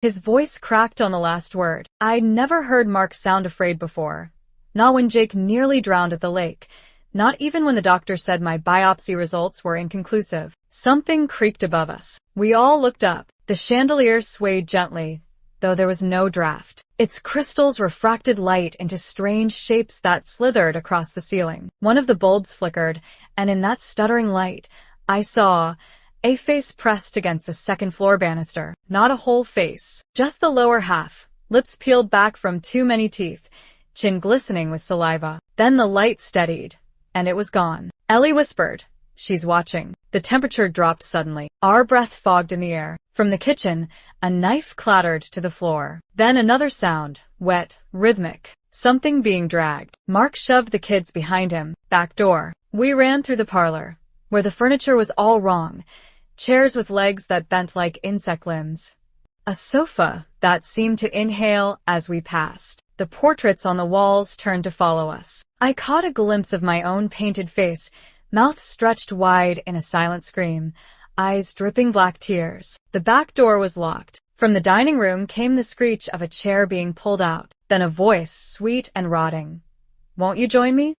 His voice cracked on the last word. I'd never heard Mark sound afraid before. Not when Jake nearly drowned at the lake. Not even when the doctor said my biopsy results were inconclusive. Something creaked above us. We all looked up. The chandelier swayed gently, though there was no draft. Its crystals refracted light into strange shapes that slithered across the ceiling. One of the bulbs flickered, and in that stuttering light, I saw a face pressed against the second-floor banister. Not a whole face, just the lower half, lips peeled back from too many teeth, chin glistening with saliva. Then the light steadied, and it was gone. Ellie whispered, "She's watching." The temperature dropped suddenly. Our breath fogged in the air. From the kitchen, a knife clattered to the floor. Then another sound, wet, rhythmic. Something being dragged. Mark shoved the kids behind him. Back door. We ran through the parlor, where the furniture was all wrong. Chairs with legs that bent like insect limbs. A sofa that seemed to inhale as we passed. The portraits on the walls turned to follow us. I caught a glimpse of my own painted face, mouth stretched wide in a silent scream, eyes dripping black tears. The back door was locked. From the dining room came the screech of a chair being pulled out, then a voice, sweet and rotting. "Won't you join me?"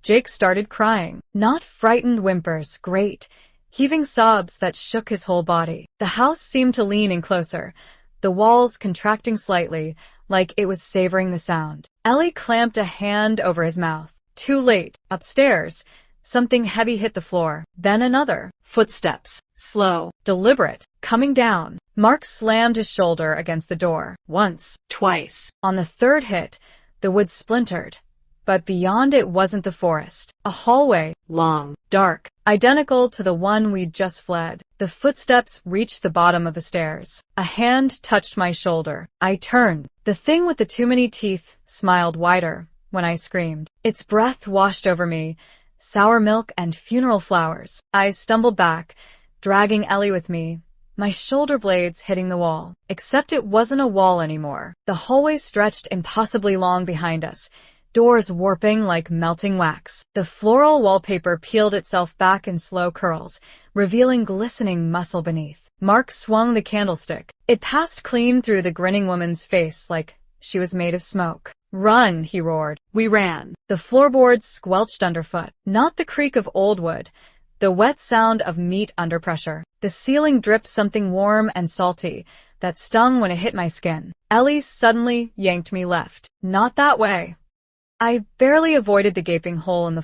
Jake started crying. Not frightened whimpers, great, heaving sobs that shook his whole body. The house seemed to lean in closer, the walls contracting slightly, like it was savoring the sound. Ellie clamped a hand over his mouth. Too late. Upstairs, something heavy hit the floor. Then another. Footsteps. Slow. Deliberate. Coming down. Mark slammed his shoulder against the door. Once. Twice. On the third hit, the wood splintered. But beyond it wasn't the forest. A hallway. Long. Dark. Identical to the one we'd just fled. The footsteps reached the bottom of the stairs. A hand touched my shoulder. I turned. The thing with the too many teeth smiled wider when I screamed. Its breath washed over me. Sour milk and funeral flowers. I stumbled back, dragging Ellie with me, my shoulder blades hitting the wall. Except it wasn't a wall anymore. The hallway stretched impossibly long behind us, doors warping like melting wax. The floral wallpaper peeled itself back in slow curls, revealing glistening muscle beneath. Mark swung the candlestick. It passed clean through the grinning woman's face like she was made of smoke. "Run," he roared. We ran. The floorboards squelched underfoot. Not the creak of old wood, the wet sound of meat under pressure. The ceiling dripped something warm and salty that stung when it hit my skin. Ellie suddenly yanked me left. Not that way. I barely avoided the gaping hole in the